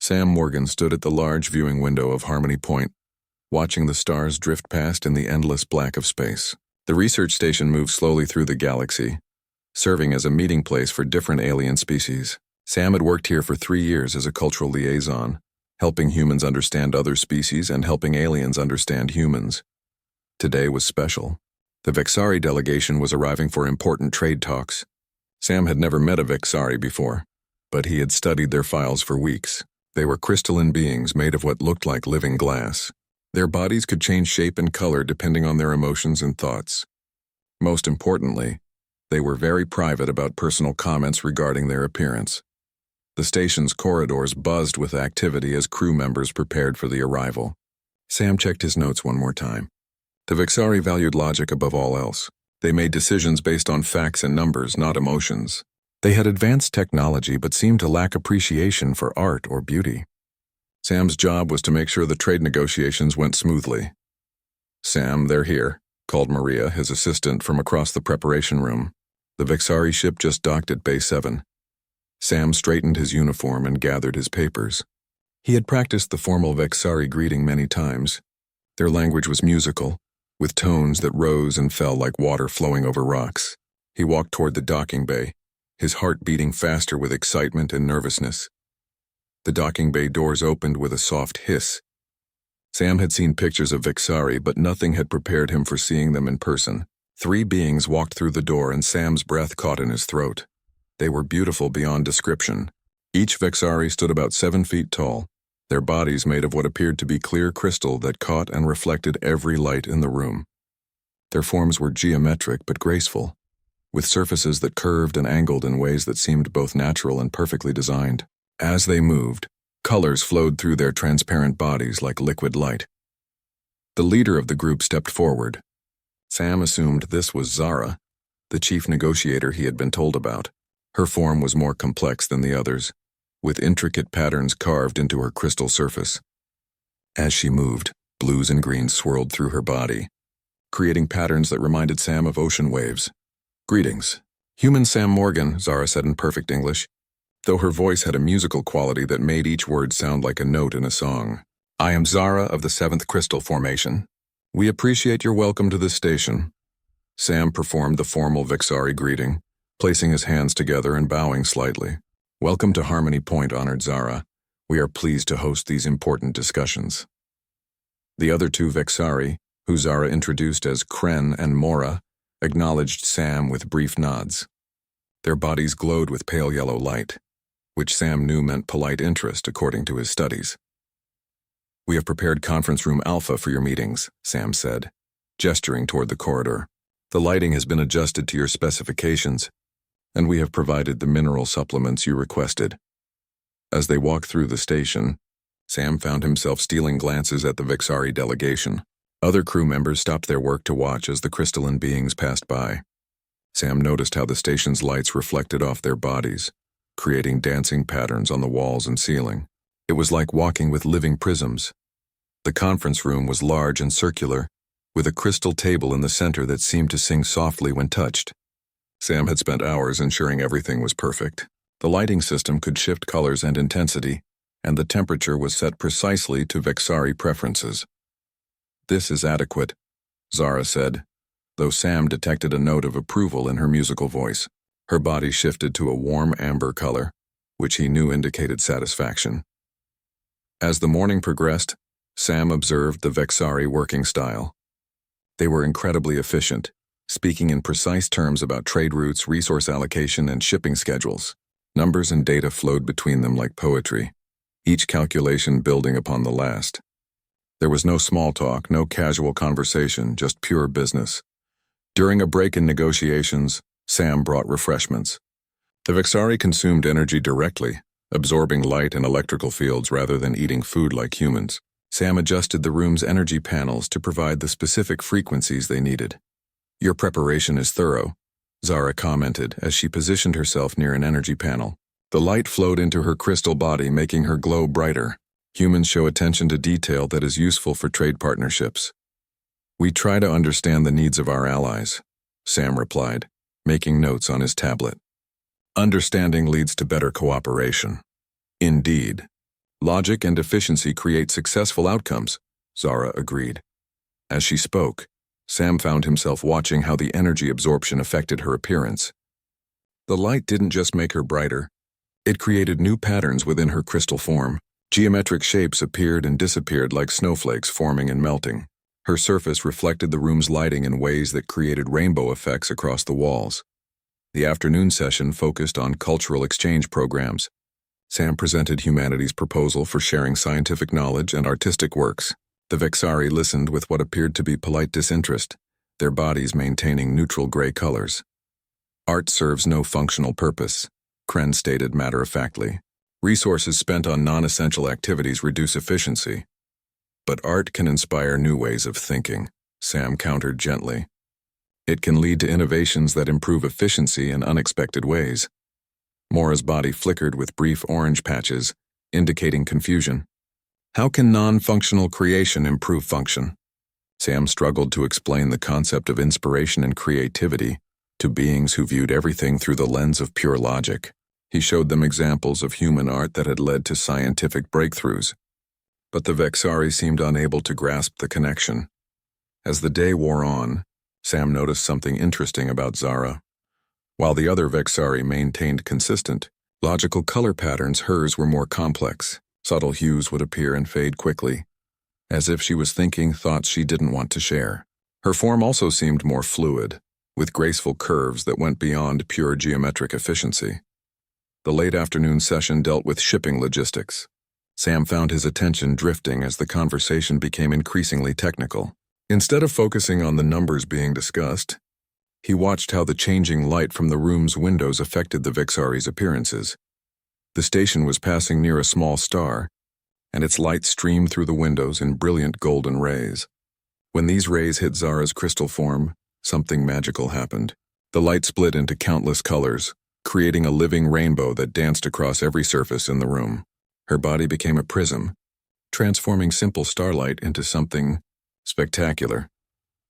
Sam Morgan stood at the large viewing window of Harmony Point, watching the stars drift past in the endless black of space. The research station moved slowly through the galaxy, serving as a meeting place for different alien species. Sam had worked here for 3 years as a cultural liaison, helping humans understand other species and helping aliens understand humans. Today was special. The Vexari delegation was arriving for important trade talks. Sam had never met a Vexari before, but he had studied their files for weeks. They were crystalline beings made of what looked like living glass. Their bodies could change shape and color depending on their emotions and thoughts. Most importantly, they were very private about personal comments regarding their appearance. The station's corridors buzzed with activity as crew members prepared for the arrival. Sam checked his notes one more time. The Vexari valued logic above all else. They made decisions based on facts and numbers, not emotions. They had advanced technology but seemed to lack appreciation for art or beauty. Sam's job was to make sure the trade negotiations went smoothly. "Sam, they're here," called Maria, his assistant, from across the preparation room. The Vexari ship just docked at Bay 7. Sam straightened his uniform and gathered his papers. He had practiced the formal Vexari greeting many times. Their language was musical, with tones that rose and fell like water flowing over rocks. He walked toward the docking bay, his heart beating faster with excitement and nervousness. The docking bay doors opened with a soft hiss. Sam had seen pictures of Vexari, but nothing had prepared him for seeing them in person. 3 beings walked through the door and Sam's breath caught in his throat. They were beautiful beyond description. Each Vexari stood about 7 feet tall, their bodies made of what appeared to be clear crystal that caught and reflected every light in the room. Their forms were geometric but graceful, with surfaces that curved and angled in ways that seemed both natural and perfectly designed. As they moved, colors flowed through their transparent bodies like liquid light. The leader of the group stepped forward. Sam assumed this was Zara, the chief negotiator he had been told about. Her form was more complex than the others, with intricate patterns carved into her crystal surface. As she moved, blues and greens swirled through her body, creating patterns that reminded Sam of ocean waves. "Greetings. Human Sam Morgan," Zara said in perfect English, though her voice had a musical quality that made each word sound like a note in a song. "I am Zara of the 7th Crystal Formation. We appreciate your welcome to this station." Sam performed the formal Vexari greeting, placing his hands together and bowing slightly. "Welcome to Harmony Point, honored Zara. We are pleased to host these important discussions." The other 2 Vexari, who Zara introduced as Kren and Mora, acknowledged Sam with brief nods. Their bodies glowed with pale yellow light, which Sam knew meant polite interest according to his studies. "We have prepared conference room Alpha for your meetings," Sam said, gesturing toward the corridor. "The lighting has been adjusted to your specifications, and we have provided the mineral supplements you requested." As they walked through the station, Sam found himself stealing glances at the Vexari delegation. Other crew members stopped their work to watch as the crystalline beings passed by. Sam noticed how the station's lights reflected off their bodies, creating dancing patterns on the walls and ceiling. It was like walking with living prisms. The conference room was large and circular, with a crystal table in the center that seemed to sing softly when touched. Sam had spent hours ensuring everything was perfect. The lighting system could shift colors and intensity, and the temperature was set precisely to Vexari preferences. "This is adequate," Zara said, though Sam detected a note of approval in her musical voice. Her body shifted to a warm amber color, which he knew indicated satisfaction. As the morning progressed, Sam observed the Vexari working style. They were incredibly efficient, speaking in precise terms about trade routes, resource allocation, and shipping schedules. Numbers and data flowed between them like poetry, each calculation building upon the last. There was no small talk, no casual conversation, just pure business. During a break in negotiations, Sam brought refreshments. The Vexari consumed energy directly, absorbing light and electrical fields rather than eating food like humans. Sam adjusted the room's energy panels to provide the specific frequencies they needed. "Your preparation is thorough," Zara commented as she positioned herself near an energy panel. The light flowed into her crystal body, making her glow brighter. Humans show attention to detail that is useful for trade partnerships. "We try to understand the needs of our allies," Sam replied, making notes on his tablet. "Understanding leads to better cooperation." "Indeed." Logic and efficiency create successful outcomes, Zara agreed. As she spoke, Sam found himself watching how the energy absorption affected her appearance. The light didn't just make her brighter, it created new patterns within her crystal form. Geometric shapes appeared and disappeared like snowflakes forming and melting. Her surface reflected the room's lighting in ways that created rainbow effects across the walls. The afternoon session focused on cultural exchange programs. Sam presented humanity's proposal for sharing scientific knowledge and artistic works. The Vexari listened with what appeared to be polite disinterest, their bodies maintaining neutral gray colors. Art serves no functional purpose, Kren stated matter-of-factly. Resources spent on non-essential activities reduce efficiency. But art can inspire new ways of thinking, Sam countered gently. It can lead to innovations that improve efficiency in unexpected ways. Mora's body flickered with brief orange patches, indicating confusion. How can non-functional creation improve function? Sam struggled to explain the concept of inspiration and creativity to beings who viewed everything through the lens of pure logic. He showed them examples of human art that had led to scientific breakthroughs. But the Vexari seemed unable to grasp the connection. As the day wore on, Sam noticed something interesting about Zara. While the other Vexari maintained consistent, logical color patterns, hers were more complex. Subtle hues would appear and fade quickly, as if she was thinking thoughts she didn't want to share. Her form also seemed more fluid, with graceful curves that went beyond pure geometric efficiency. The late afternoon session dealt with shipping logistics. Sam found his attention drifting as the conversation became increasingly technical. Instead of focusing on the numbers being discussed, he watched how the changing light from the room's windows affected the Vexari's appearances. The station was passing near a small star, and its light streamed through the windows in brilliant golden rays. When these rays hit Zara's crystal form, something magical happened. The light split into countless colors, creating a living rainbow that danced across every surface in the room. Her body became a prism, transforming simple starlight into something spectacular.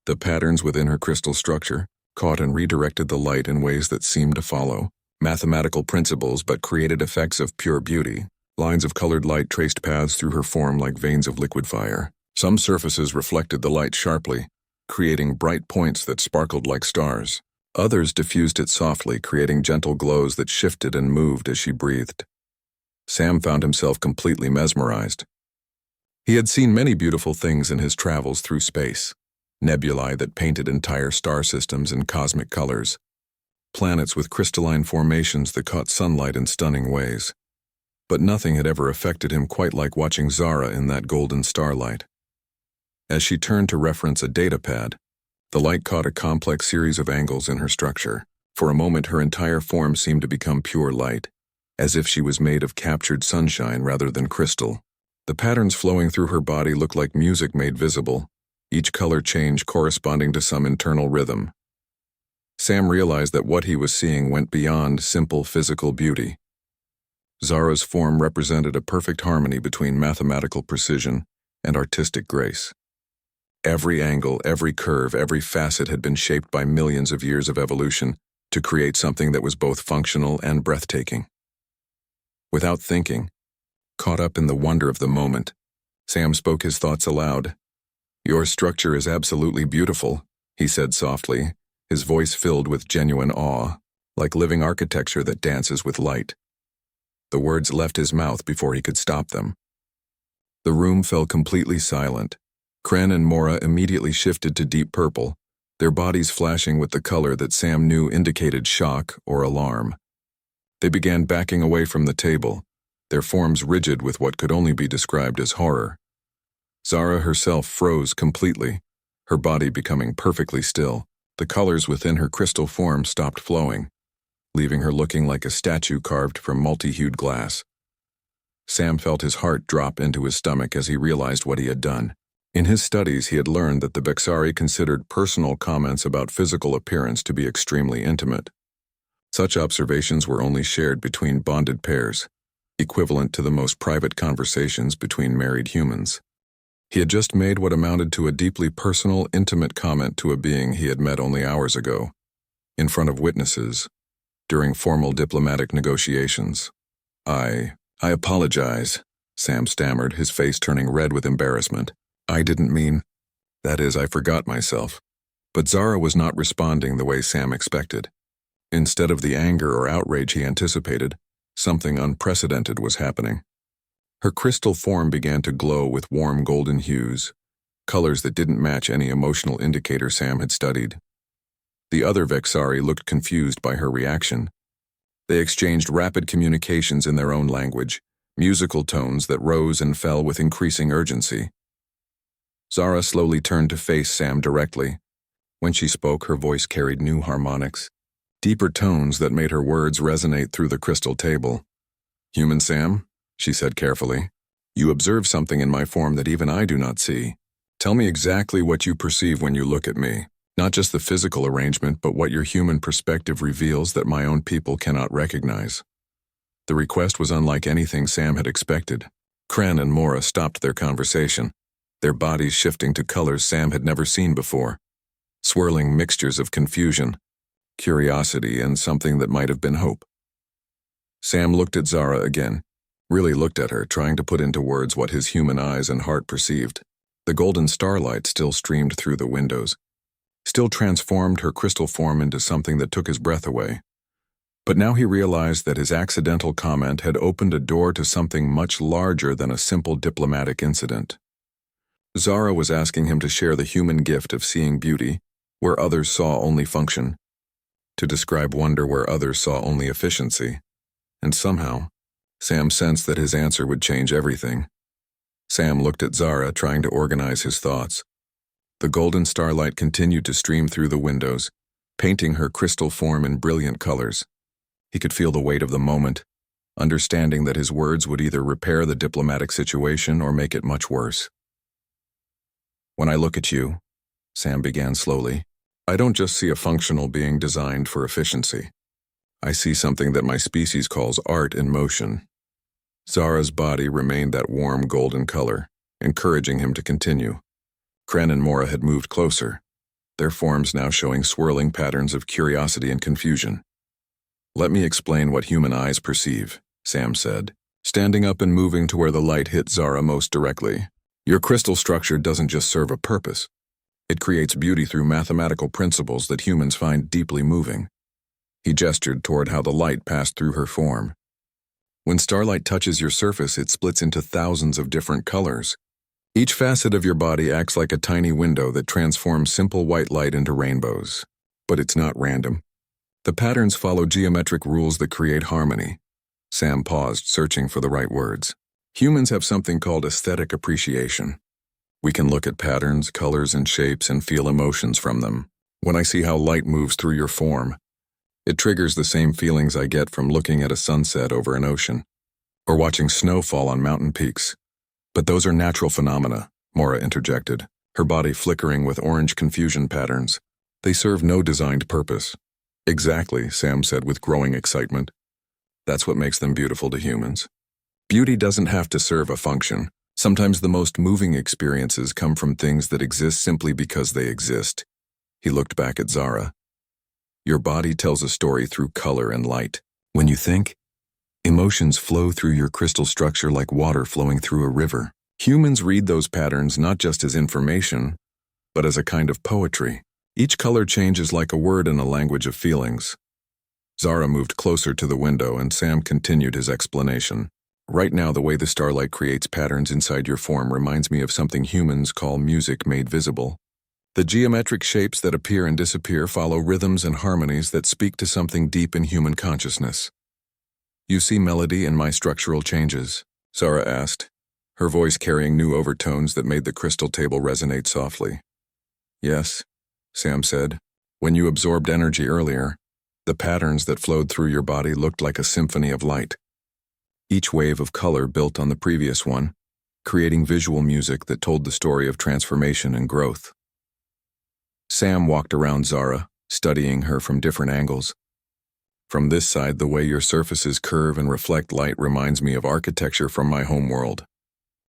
The patterns within her crystal structure caught and redirected the light in ways that seemed to follow mathematical principles but created effects of pure beauty. Lines of colored light traced paths through her form like veins of liquid fire. Some surfaces reflected the light sharply, creating bright points that sparkled like stars. Others diffused it softly, creating gentle glows that shifted and moved as she breathed. Sam found himself completely mesmerized. He had seen many beautiful things in his travels through space. Nebulae that painted entire star systems in cosmic colors. Planets with crystalline formations that caught sunlight in stunning ways. But nothing had ever affected him quite like watching Zara in that golden starlight. As she turned to reference a datapad, the light caught a complex series of angles in her structure. For a moment, her entire form seemed to become pure light, as if she was made of captured sunshine rather than crystal. The patterns flowing through her body looked like music made visible, each color change corresponding to some internal rhythm. Sam realized that what he was seeing went beyond simple physical beauty. Zara's form represented a perfect harmony between mathematical precision and artistic grace. Every angle, every curve, every facet had been shaped by millions of years of evolution to create something that was both functional and breathtaking. Without thinking, caught up in the wonder of the moment, Sam spoke his thoughts aloud. "Your structure is absolutely beautiful," he said softly, his voice filled with genuine awe, like living architecture that dances with light. The words left his mouth before he could stop them. The room fell completely silent. Kren and Mora immediately shifted to deep purple, their bodies flashing with the color that Sam knew indicated shock or alarm. They began backing away from the table, their forms rigid with what could only be described as horror. Zara herself froze completely, her body becoming perfectly still. The colors within her crystal form stopped flowing, leaving her looking like a statue carved from multi-hued glass. Sam felt his heart drop into his stomach as he realized what he had done. In his studies, he had learned that the Vexari considered personal comments about physical appearance to be extremely intimate. Such observations were only shared between bonded pairs, equivalent to the most private conversations between married humans. He had just made what amounted to a deeply personal, intimate comment to a being he had met only hours ago, in front of witnesses, during formal diplomatic negotiations. I apologize," Sam stammered, his face turning red with embarrassment. I didn't mean. That is, I forgot myself. But Zara was not responding the way Sam expected. Instead of the anger or outrage he anticipated, something unprecedented was happening. Her crystal form began to glow with warm golden hues, colors that didn't match any emotional indicator Sam had studied. The other Vexari looked confused by her reaction. They exchanged rapid communications in their own language, musical tones that rose and fell with increasing urgency. Zara slowly turned to face Sam directly. When she spoke, her voice carried new harmonics, deeper tones that made her words resonate through the crystal table. Human Sam, she said carefully, you observe something in my form that even I do not see. Tell me exactly what you perceive when you look at me. Not just the physical arrangement, but what your human perspective reveals that my own people cannot recognize. The request was unlike anything Sam had expected. Kren and Mora stopped their conversation, their bodies shifting to colors Sam had never seen before, swirling mixtures of confusion, curiosity, and something that might have been hope. Sam looked at Zara again, really looked at her, trying to put into words what his human eyes and heart perceived. The golden starlight still streamed through the windows, still transformed her crystal form into something that took his breath away. But now he realized that his accidental comment had opened a door to something much larger than a simple diplomatic incident. Zara was asking him to share the human gift of seeing beauty where others saw only function, to describe wonder where others saw only efficiency. And somehow, Sam sensed that his answer would change everything. Sam looked at Zara, trying to organize his thoughts. The golden starlight continued to stream through the windows, painting her crystal form in brilliant colors. He could feel the weight of the moment, understanding that his words would either repair the diplomatic situation or make it much worse. When I look at you, Sam began slowly, I don't just see a functional being designed for efficiency. I see something that my species calls art in motion. Zara's body remained that warm golden color, encouraging him to continue. Kren and Mora had moved closer, their forms now showing swirling patterns of curiosity and confusion. Let me explain what human eyes perceive, Sam said, standing up and moving to where the light hit Zara most directly. Your crystal structure doesn't just serve a purpose. It creates beauty through mathematical principles that humans find deeply moving. He gestured toward how the light passed through her form. When starlight touches your surface, it splits into thousands of different colors. Each facet of your body acts like a tiny window that transforms simple white light into rainbows. But it's not random. The patterns follow geometric rules that create harmony. Sam paused, searching for the right words. Humans have something called aesthetic appreciation. We can look at patterns, colors, and shapes and feel emotions from them. When I see how light moves through your form, it triggers the same feelings I get from looking at a sunset over an ocean, or watching snow fall on mountain peaks. But those are natural phenomena, Mora interjected, her body flickering with orange confusion patterns. They serve no designed purpose. Exactly, Sam said with growing excitement. That's what makes them beautiful to humans. Beauty doesn't have to serve a function. Sometimes the most moving experiences come from things that exist simply because they exist. He looked back at Zara. Your body tells a story through color and light. When you think, emotions flow through your crystal structure like water flowing through a river. Humans read those patterns not just as information, but as a kind of poetry. Each color change is like a word in a language of feelings. Zara moved closer to the window and Sam continued his explanation. Right now, the way the starlight creates patterns inside your form reminds me of something humans call music made visible. The geometric shapes that appear and disappear follow rhythms and harmonies that speak to something deep in human consciousness. You see melody in my structural changes? Zara asked, her voice carrying new overtones that made the crystal table resonate softly. Yes, Sam said. When you absorbed energy earlier, the patterns that flowed through your body looked like a symphony of light. Each wave of color built on the previous one, creating visual music that told the story of transformation and growth. Sam walked around Zara, studying her from different angles. From this side, the way your surfaces curve and reflect light reminds me of architecture from my home world.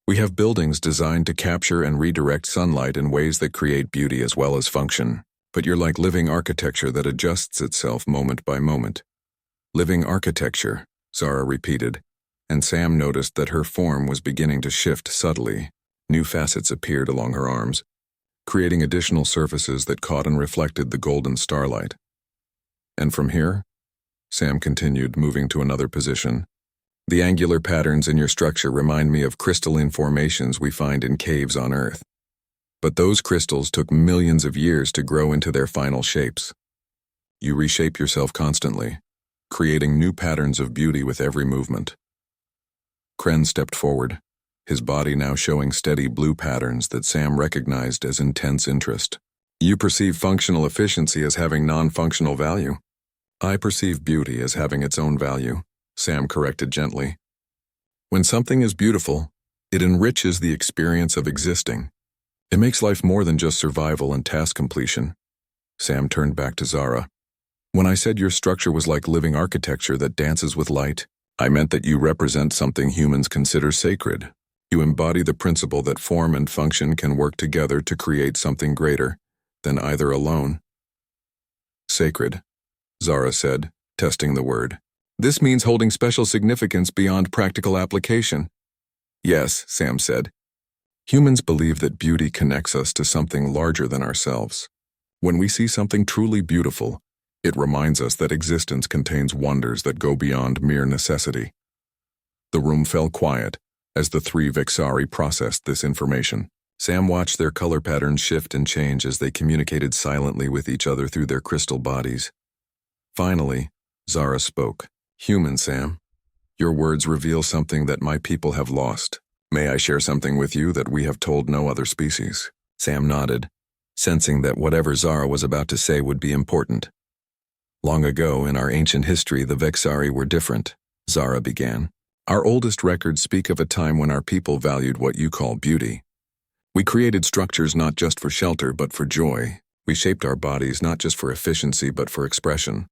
We have buildings designed to capture and redirect sunlight in ways that create beauty as well as function. But you're like living architecture that adjusts itself moment by moment. Living architecture, Zara repeated, and Sam noticed that her form was beginning to shift subtly. New facets appeared along her arms, creating additional surfaces that caught and reflected the golden starlight. And from here, Sam continued, moving to another position. The angular patterns in your structure remind me of crystalline formations we find in caves on Earth. But those crystals took millions of years to grow into their final shapes. You reshape yourself constantly, creating new patterns of beauty with every movement. Kren stepped forward, his body now showing steady blue patterns that Sam recognized as intense interest. You perceive functional efficiency as having non-functional value. I perceive beauty as having its own value, Sam corrected gently. When something is beautiful, it enriches the experience of existing. It makes life more than just survival and task completion. Sam turned back to Zara. When I said your structure was like living architecture that dances with light, I meant that you represent something humans consider sacred. You embody the principle that form and function can work together to create something greater than either alone. Sacred, Zara said, testing the word. This means holding special significance beyond practical application. Yes, Sam said. Humans believe that beauty connects us to something larger than ourselves. When we see something truly beautiful, it reminds us that existence contains wonders that go beyond mere necessity. The room fell quiet as the three Vexari processed this information. Sam watched their color patterns shift and change as they communicated silently with each other through their crystal bodies. Finally, Zara spoke. Human Sam, your words reveal something that my people have lost. May I share something with you that we have told no other species? Sam nodded, sensing that whatever Zara was about to say would be important. Long ago, in our ancient history, the Vexari were different, Zara began. Our oldest records speak of a time when our people valued what you call beauty. We created structures not just for shelter, but for joy. We shaped our bodies not just for efficiency, but for expression.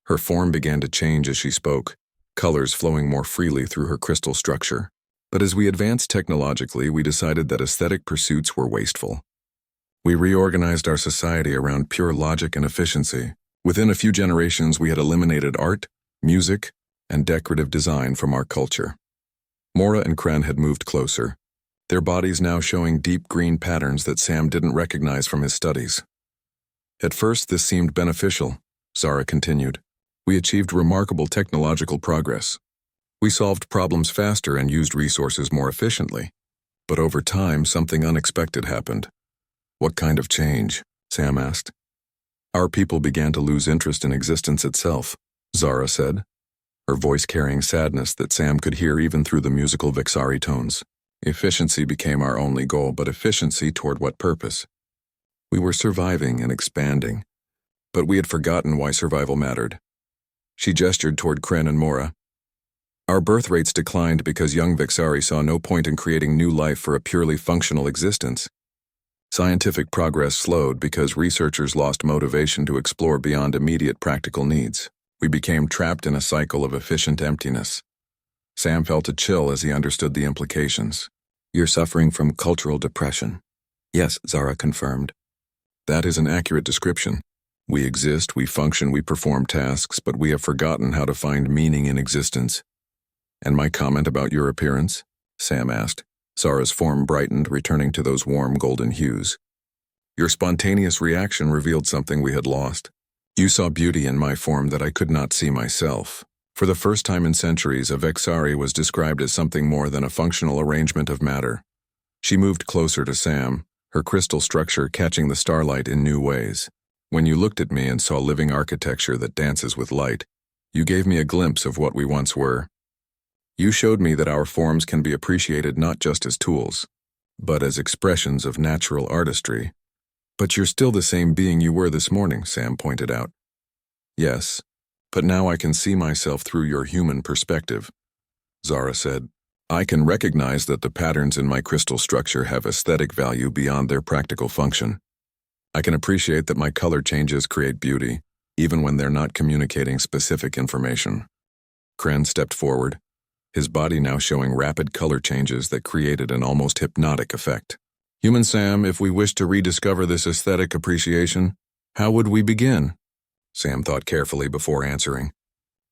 Her form began to change as she spoke, colors flowing more freely through her crystal structure. But as we advanced technologically, we decided that aesthetic pursuits were wasteful. We reorganized our society around pure logic and efficiency. Within a few generations, we had eliminated art, music, and decorative design from our culture. Mora and Kren had moved closer, their bodies now showing deep green patterns that Sam didn't recognize from his studies. At first, this seemed beneficial, Zara continued. We achieved remarkable technological progress. We solved problems faster and used resources more efficiently. But over time, something unexpected happened. What kind of change? Sam asked. Our people began to lose interest in existence itself, Zara said, her voice carrying sadness that Sam could hear even through the musical Vexari tones. Efficiency became our only goal, but efficiency toward what purpose? We were surviving and expanding, but we had forgotten why survival mattered. She gestured toward Kren and Mora. Our birth rates declined because young Vexari saw no point in creating new life for a purely functional existence. Scientific progress slowed because researchers lost motivation to explore beyond immediate practical needs. We became trapped in a cycle of efficient emptiness. Sam felt a chill as he understood the implications. You're suffering from cultural depression. Yes, Zara confirmed. That is an accurate description. We exist, we function, we perform tasks, but we have forgotten how to find meaning in existence. And my comment about your appearance? Sam asked. Zara's form brightened, returning to those warm golden hues. Your spontaneous reaction revealed something we had lost. You saw beauty in my form that I could not see myself. For the first time in centuries, a Vexari was described as something more than a functional arrangement of matter. She moved closer to Sam, her crystal structure catching the starlight in new ways. When you looked at me and saw living architecture that dances with light, you gave me a glimpse of what we once were. You showed me that our forms can be appreciated not just as tools, but as expressions of natural artistry. But you're still the same being you were this morning, Sam pointed out. Yes, but now I can see myself through your human perspective, Zara said. I can recognize that the patterns in my crystal structure have aesthetic value beyond their practical function. I can appreciate that my color changes create beauty, even when they're not communicating specific information. Kren stepped forward, his body now showing rapid color changes that created an almost hypnotic effect. Human Sam, if we wish to rediscover this aesthetic appreciation, how would we begin? Sam thought carefully before answering.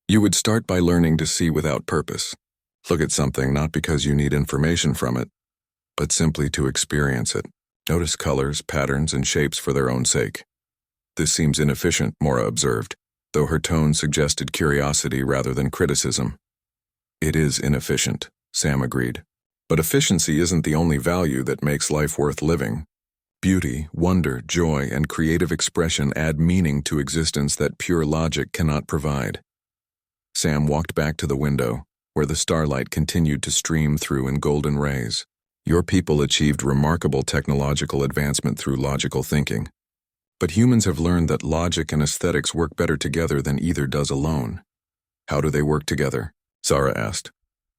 You would start by learning to see without purpose. Look at something not because you need information from it, but simply to experience it. Notice colors, patterns, and shapes for their own sake. This seems inefficient, Mora observed, though her tone suggested curiosity rather than criticism. It is inefficient, Sam agreed. But efficiency isn't the only value that makes life worth living. Beauty, wonder, joy, and creative expression add meaning to existence that pure logic cannot provide. Sam walked back to the window, where the starlight continued to stream through in golden rays. Your people achieved remarkable technological advancement through logical thinking. But humans have learned that logic and aesthetics work better together than either does alone. How do they work together? Zara asked.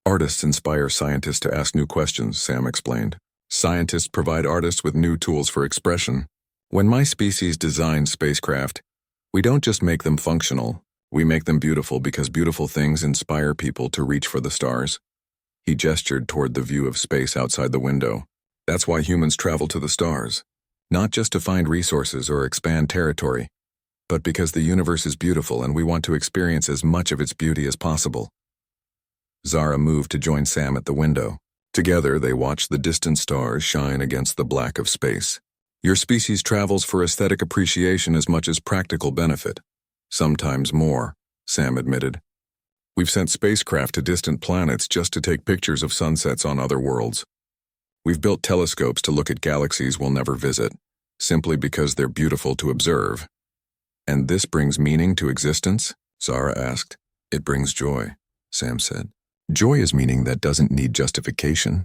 Artists inspire scientists to ask new questions, Sam explained. Scientists provide artists with new tools for expression. When my species designs spacecraft, we don't just make them functional, we make them beautiful because beautiful things inspire people to reach for the stars. He gestured toward the view of space outside the window. That's why humans travel to the stars. Not just to find resources or expand territory, but because the universe is beautiful and we want to experience as much of its beauty as possible. Zara moved to join Sam at the window. Together, they watched the distant stars shine against the black of space. Your species travels for aesthetic appreciation as much as practical benefit. Sometimes more, Sam admitted. We've sent spacecraft to distant planets just to take pictures of sunsets on other worlds. We've built telescopes to look at galaxies we'll never visit, simply because they're beautiful to observe. And this brings meaning to existence? Zara asked. It brings joy, Sam said. Joy is meaning that doesn't need justification.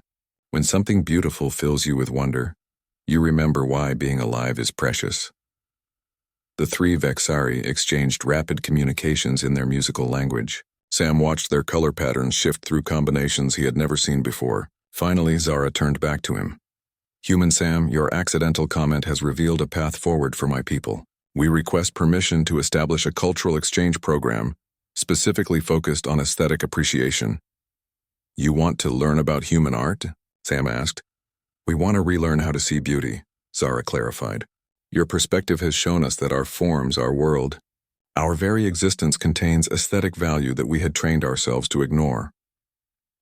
When something beautiful fills you with wonder, you remember why being alive is precious. The three Vexari exchanged rapid communications in their musical language. Sam watched their color patterns shift through combinations he had never seen before. Finally, Zara turned back to him. Human Sam, your accidental comment has revealed a path forward for my people. We request permission to establish a cultural exchange program, specifically focused on aesthetic appreciation. You want to learn about human art? Sam asked. We want to relearn how to see beauty, Zara clarified. Your perspective has shown us that our forms, our world, our very existence contains aesthetic value that we had trained ourselves to ignore.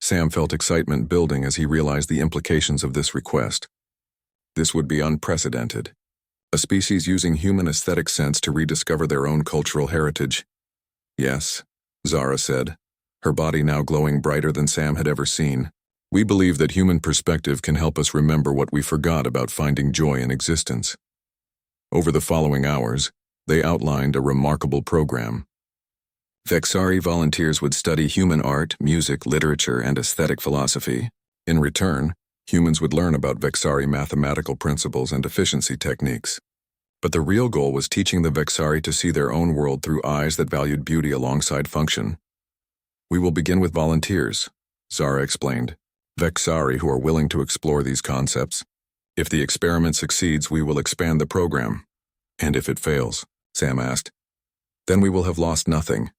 Sam felt excitement building as he realized the implications of this request. This would be unprecedented. A species using human aesthetic sense to rediscover their own cultural heritage. Yes, Zara said, her body now glowing brighter than Sam had ever seen. We believe that human perspective can help us remember what we forgot about finding joy in existence. Over the following hours, they outlined a remarkable program. Vexari volunteers would study human art, music, literature, and aesthetic philosophy. In return, humans would learn about Vexari mathematical principles and efficiency techniques. But the real goal was teaching the Vexari to see their own world through eyes that valued beauty alongside function. We will begin with volunteers, Zara explained. Vexari who are willing to explore these concepts. If the experiment succeeds, we will expand the program. And if it fails, Sam asked. Then we will have lost nothing,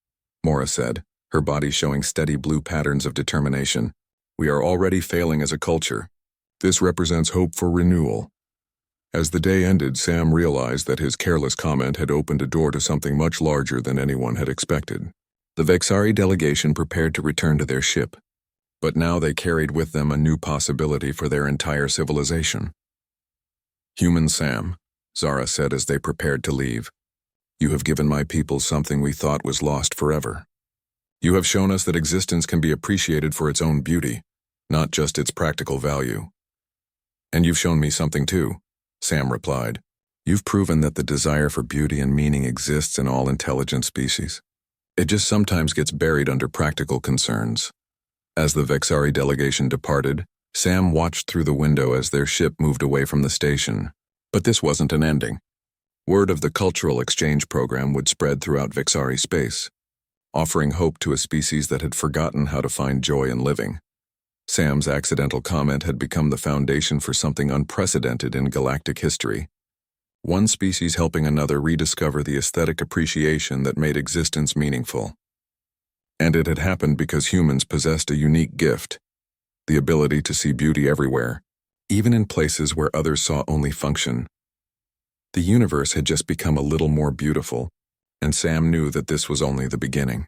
Mora said, her body showing steady blue patterns of determination. We are already failing as a culture. This represents hope for renewal. As the day ended, Sam realized that his careless comment had opened a door to something much larger than anyone had expected. The Vexari delegation prepared to return to their ship, but now they carried with them a new possibility for their entire civilization. Human Sam, Zara said as they prepared to leave, you have given my people something we thought was lost forever. You have shown us that existence can be appreciated for its own beauty, not just its practical value. And you've shown me something too, Sam replied. You've proven that the desire for beauty and meaning exists in all intelligent species. It just sometimes gets buried under practical concerns. As the Vexari delegation departed, Sam watched through the window as their ship moved away from the station. But this wasn't an ending. Word of the cultural exchange program would spread throughout Vexari space, offering hope to a species that had forgotten how to find joy in living. Sam's accidental comment had become the foundation for something unprecedented in galactic history. One species helping another rediscover the aesthetic appreciation that made existence meaningful. And it had happened because humans possessed a unique gift, the ability to see beauty everywhere, even in places where others saw only function. The universe had just become a little more beautiful, and Sam knew that this was only the beginning.